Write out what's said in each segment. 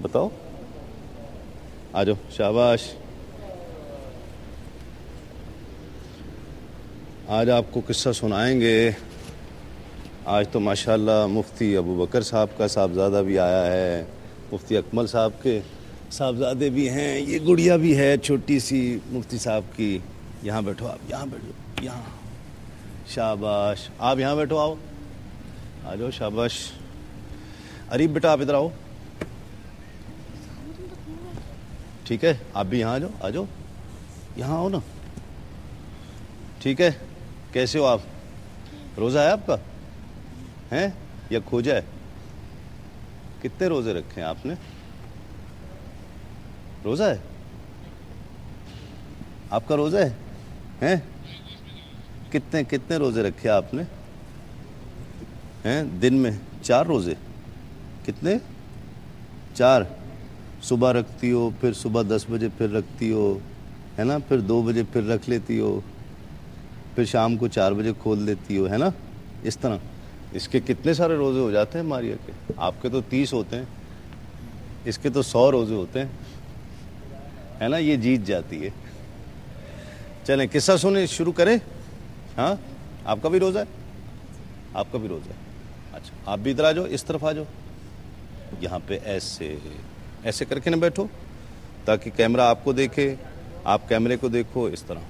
بتاؤ, آ جاؤ, شاباش. آج آپ کو قصہ سنائیں گے. آج تو ماشاءاللہ مفتی ابو بکر صاحب کا صاحبزادہ بھی آیا ہے, مفتی اکمل صاحب کے صاحبزادے بھی ہیں, یہ گڑیا بھی ہے چھوٹی سی مفتی صاحب کی. یہاں بیٹھو آپ, یہاں بیٹھو, یہاں. شاباش, آپ یہاں بیٹھو, آؤ, آ جاؤ, شاباش. اریب بیٹا آپ ادھر آؤ. ٹھیک ہے, آپ بھی یہاں آ جاؤ, آ جاؤ, یہاں آؤ نا. ٹھیک ہے, کیسے ہو آپ؟ روزہ ہے آپ کا ہیں یا کھوجا ہے؟ کتنے روزے رکھے ہیں آپ نے؟ روزہ ہے آپ کا؟ روزہ ہے ہیں؟ کتنے روزے رکھے آپ نے ہیں دن میں؟ 4 روزے. کتنے؟ 4. صبح رکھتی ہو, پھر صبح 10 بجے پھر رکھتی ہو, ہے نا, پھر 2 بجے پھر رکھ لیتی ہو, پھر شام کو 4 بجے کھول دیتی ہو, ہے نا, اس طرح. اس کے کتنے سارے روزے ہو جاتے ہیں ماریا کے. آپ کے تو 30 ہوتے ہیں, اس کے تو 100 روزے ہوتے ہیں, ہے نا. یہ جیت جاتی ہے. چلیں قصہ سنیں, شروع کریں. ہاں, آپ کا بھی روزہ ہے؟ آپ کا بھی روزہ ہے, اچھا. آپ بھی ادھر آ جاؤ, اس طرف آ جاؤ, یہاں پہ ایسے کر کے نہ بیٹھو تاکہ کیمرہ آپ کو دیکھے, آپ کیمرے کو دیکھو, اس طرح.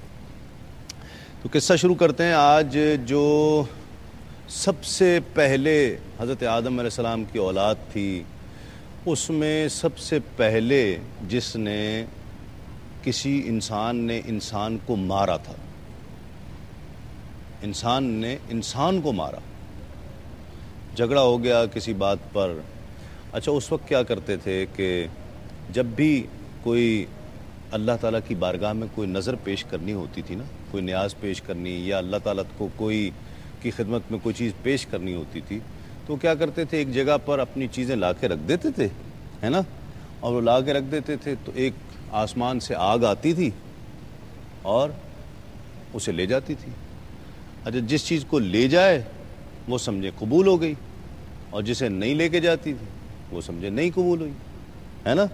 تو قصہ شروع کرتے ہیں. آج جو سب سے پہلے حضرت آدم علیہ السلام کی اولاد تھی, اس میں سب سے پہلے جس نے کسی انسان نے انسان کو مارا تھا, انسان نے انسان کو مارا, جھگڑا ہو گیا کسی بات پر. اچھا, اس وقت کیا کرتے تھے کہ جب بھی کوئی اللہ تعالیٰ کی بارگاہ میں کوئی نظر پیش کرنی ہوتی تھی نا, کوئی نیاز پیش کرنی, یا اللہ تعالیٰ کو کوئی کی خدمت میں کوئی چیز پیش کرنی ہوتی تھی, تو کیا کرتے تھے, ایک جگہ پر اپنی چیزیں لا کے رکھ دیتے تھے, ہے نا, اور وہ لا کے رکھ دیتے تھے تو ایک آسمان سے آگ آتی تھی اور اسے لے جاتی تھی. اچھا, جس چیز کو لے جائے وہ سمجھے قبول ہو گئی, اور جسے نہیں لے کے جاتی تھی وہ سمجھے نہیں قبول ہوئی, ہے نا.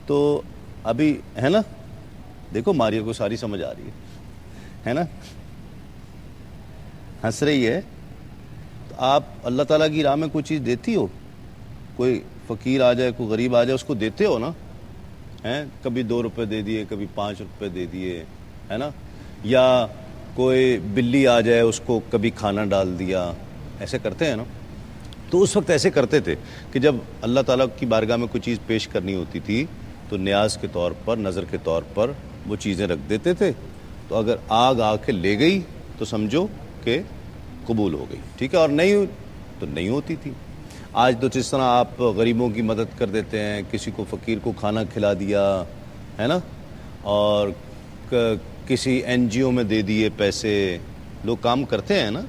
تو ابھی ہے نا, دیکھو ماریا کو ساری سمجھ آ رہی ہے نا, ہنس رہی ہے. تو آپ اللہ تعالیٰ کی راہ میں کوئی چیز دیتی ہو, کوئی فقیر آ جائے, کوئی غریب آ جائے, اس کو دیتے ہو نا, ہیں, کبھی 2 روپے دے دیے, کبھی 5 روپے دے دیے, ہے نا, یا کوئی بلی آ جائے اس کو کبھی کھانا ڈال دیا, ایسے کرتے ہیں نا. تو اس وقت ایسے کرتے تھے کہ جب اللہ تعالیٰ کی بارگاہ میں کوئی چیز پیش کرنی ہوتی تھی تو نیاز کے طور پر, نظر کے طور پر وہ چیزیں رکھ دیتے تھے. تو اگر آگ آ کے لے گئی تو سمجھو کہ قبول ہو گئی, ٹھیک ہے, اور نہیں تو نہیں ہوتی تھی. آج تو جس طرح آپ غریبوں کی مدد کر دیتے ہیں, کسی کو فقیر کو کھانا کھلا دیا, ہے نا, اور کسی NGO میں دے دیے پیسے, لوگ کام کرتے ہیں نا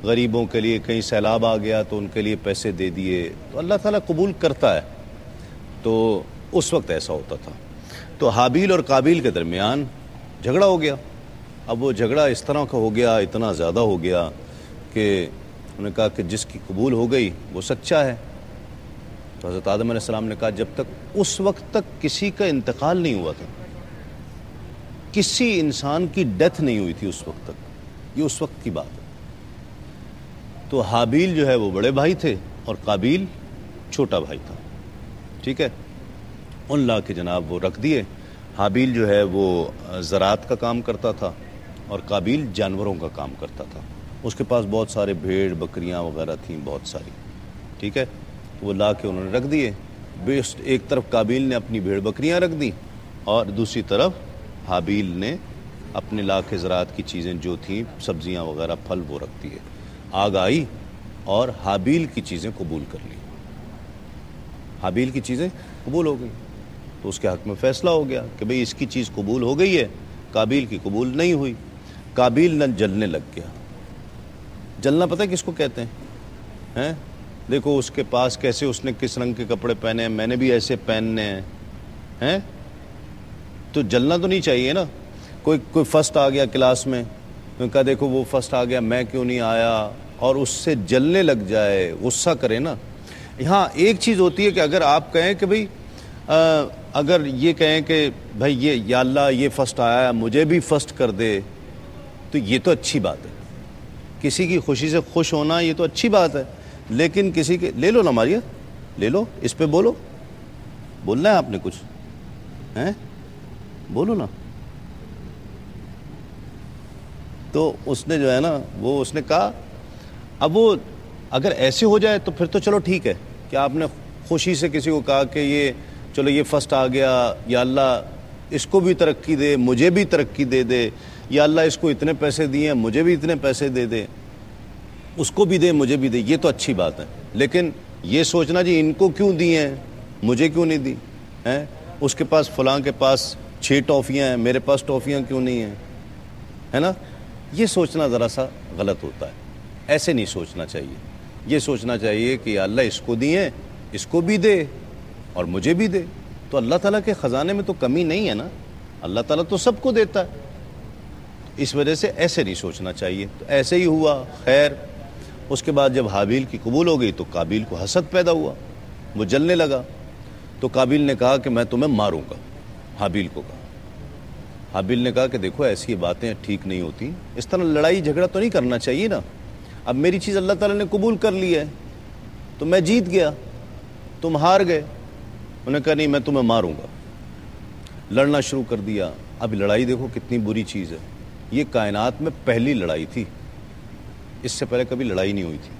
غریبوں کے لیے. کہیں سیلاب آ گیا تو ان کے لیے پیسے دے دیے, تو اللہ تعالیٰ قبول کرتا ہے. تو اس وقت ایسا ہوتا تھا. تو حابیل اور قابیل کے درمیان جھگڑا ہو گیا. اب وہ جھگڑا اس طرح کا ہو گیا, اتنا زیادہ ہو گیا کہ انہوں نے کہا کہ جس کی قبول ہو گئی وہ سچا ہے. تو حضرت آدم علیہ السلام نے کہا جب تک اس وقت تک کسی کا انتقال نہیں ہوا تھا, کسی انسان کی ڈیتھ نہیں ہوئی تھی اس وقت تک, یہ اس وقت کی بات ہے. تو حابیل جو ہے وہ بڑے بھائی تھے اور قابیل چھوٹا بھائی تھا, ٹھیک ہے. ان لا کے جناب وہ رکھ دیے. حابیل جو ہے وہ زراعت کا کام کرتا تھا اور قابیل جانوروں کا کام کرتا تھا. اس کے پاس بہت سارے بھیڑ بکریاں وغیرہ تھیں, بہت ساری, ٹھیک ہے. وہ لا کے انہوں نے رکھ دیے. ایک طرف قابیل نے اپنی بھیڑ بکریاں رکھ دیں اور دوسری طرف حابیل نے اپنے لا کے زراعت کی چیزیں جو تھیں, سبزیاں وغیرہ, پھل, وہ رکھ دیے. آگ آئی اور حابیل کی چیزیں قبول کر لی, حابیل کی چیزیں قبول ہو گئی. تو اس کے حق میں فیصلہ ہو گیا کہ بھئی اس کی چیز قبول ہو گئی ہے, قابیل کی قبول نہیں ہوئی. قابیل نہ جلنے لگ گیا. جلنا پتہ ہے کس کو کہتے ہیں؟ دیکھو اس کے پاس کیسے, اس نے کس رنگ کے کپڑے پہنے ہیں, میں نے بھی ایسے پہننے ہیں, تو جلنا تو نہیں چاہیے نا. کوئی فرسٹ آ گیا کلاس میں, کہا دیکھو وہ فرسٹ آ گیا, میں کیوں نہیں آیا, اور اس سے جلنے لگ جائے, غصہ کرے نا. ہاں ایک چیز ہوتی ہے کہ اگر آپ کہیں کہ بھئی اگر یہ کہیں کہ بھائی یہ یا اللہ یہ فرسٹ آیا مجھے بھی فرسٹ کر دے، تو یہ تو اچھی بات ہے، کسی کی خوشی سے خوش ہونا یہ تو اچھی بات ہے، لیکن کسی کے لے لو نا ماریا، لے لو، اس پہ بولو، بولنا ہے آپ نے کچھ ہیں، بولو نا۔ تو اس نے جو ہے نا وہ اس نے کہا، اب وہ اگر ایسے ہو جائے تو پھر تو چلو ٹھیک ہے کہ آپ نے خوشی سے کسی کو کہا کہ یہ چلو یہ فرسٹ آ گیا، یا اللہ اس کو بھی ترقی دے مجھے بھی ترقی دے دے، یا اللہ اس کو اتنے پیسے دیے مجھے بھی اتنے پیسے دے دے، اس کو بھی دے مجھے بھی دے، یہ تو اچھی بات ہے۔ لیکن یہ سوچنا جی ان کو کیوں دی ہیں مجھے کیوں نہیں دی ہیں، اس کے پاس فلاں کے پاس 6 ٹافیاں ہیں میرے پاس ٹافیاں کیوں نہیں ہیں، ہے نا، یہ سوچنا ذرا سا غلط ہوتا ہے، ایسے نہیں سوچنا چاہیے۔ یہ سوچنا چاہیے کہ یا اللہ اس کو دیے اس کو بھی دے اور مجھے بھی دے، تو اللہ تعالیٰ کے خزانے میں تو کمی نہیں ہے نا، اللہ تعالیٰ تو سب کو دیتا ہے، اس وجہ سے ایسے نہیں سوچنا چاہیے۔ تو ایسے ہی ہوا، خیر اس کے بعد جب حابیل کی قبول ہو گئی تو قابیل کو حسد پیدا ہوا، وہ جلنے لگا، تو قابیل نے کہا کہ میں تمہیں ماروں گا، حابیل کو کہا۔ حابیل نے کہا کہ دیکھو ایسی باتیں ٹھیک نہیں ہوتی، اس طرح لڑائی جھگڑا تو نہیں کرنا چاہیے نا، اب میری چیز اللہ تعالیٰ نے قبول کر لی ہے تو میں جیت گیا، تم ہار گئے۔ انہوں نے کہا نہیں میں تمہیں ماروں گا، لڑنا شروع کر دیا۔ اب لڑائی دیکھو کتنی بری چیز ہے، یہ کائنات میں پہلی لڑائی تھی، اس سے پہلے کبھی لڑائی نہیں ہوئی تھی،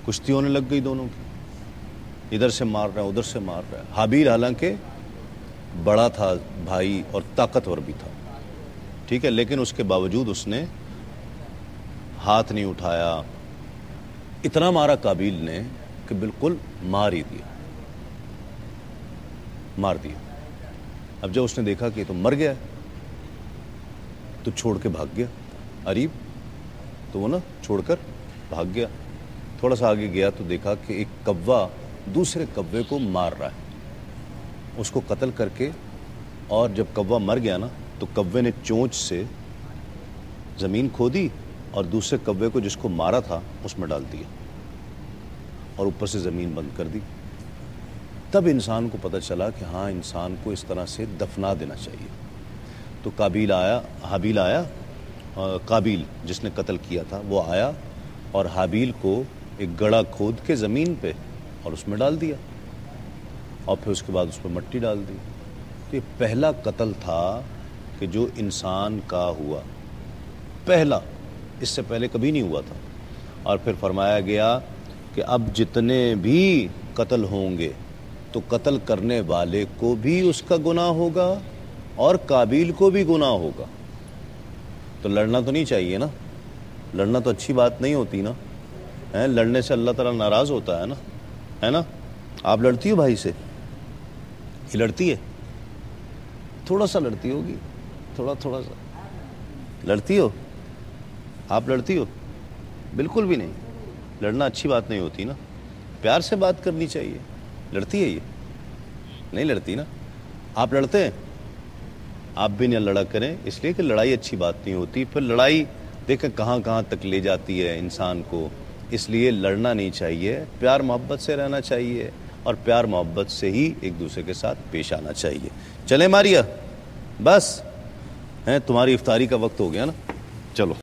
کشتی ہونے لگ گئی دونوں کی، ادھر سے مار رہا ہے ادھر سے مار رہا ہے۔ حابیل حالانکہ بڑا تھا بھائی اور طاقتور بھی تھا، ٹھیک ہے، لیکن اس کے باوجود اس نے ہاتھ نہیں اٹھایا، اتنا مارا قابیل نے کہ بالکل مار ہی دیا، مار دیا۔ اب جب اس نے دیکھا کہ تو مر گیا تو چھوڑ کے بھاگ گیا، عریب تو وہ نا چھوڑ کر بھاگ گیا۔ تھوڑا سا آگے گیا تو دیکھا کہ ایک کوا دوسرے کوے کو مار رہا ہے، اس کو قتل کر کے، اور جب کوا مر گیا نا تو کوے نے چونچ سے زمین کھودی اور دوسرے کوے کو جس کو مارا تھا اس میں ڈال دیا اور اوپر سے زمین بند کر دی۔ تب انسان کو پتہ چلا کہ ہاں انسان کو اس طرح سے دفنا دینا چاہیے۔ تو حابیل آیا، قابیل جس نے قتل کیا تھا وہ آیا اور حابیل کو ایک گڑھا کھود کے زمین پہ اور اس میں ڈال دیا، اور پھر اس کے بعد اس پہ مٹی ڈال دی۔ تو یہ پہلا قتل تھا کہ جو انسان کا ہوا، پہلا، اس سے پہلے کبھی نہیں ہوا تھا۔ اور پھر فرمایا گیا کہ اب جتنے بھی قتل ہوں گے تو قتل کرنے والے کو بھی اس کا گناہ ہوگا اور قابیل کو بھی گناہ ہوگا۔ تو لڑنا تو نہیں چاہیے نا، لڑنا تو اچھی بات نہیں ہوتی نا، لڑنے سے اللہ تعالیٰ ناراض ہوتا ہے نا۔ آپ لڑتی ہو بھائی سے؟ یہ لڑتی ہے؟ تھوڑا سا لڑتی ہوگی، تھوڑا سا لڑتی ہو؟ آپ لڑتی ہو؟ بالکل بھی نہیں، لڑنا اچھی بات نہیں ہوتی نا، پیار سے بات کرنی چاہیے۔ لڑتی ہے یہ؟ نہیں لڑتی نا۔ آپ لڑتے ہیں؟ آپ بھی نہ لڑا کریں، اس لیے کہ لڑائی اچھی بات نہیں ہوتی، پھر لڑائی دیکھیں کہاں تک لے جاتی ہے انسان کو، اس لیے لڑنا نہیں چاہیے، پیار محبت سے رہنا چاہیے اور پیار محبت سے ہی ایک دوسرے کے ساتھ پیش آنا چاہیے۔ چلیں ماریا، بس تمہاری افطاری کا وقت ہو گیا نا، چلو۔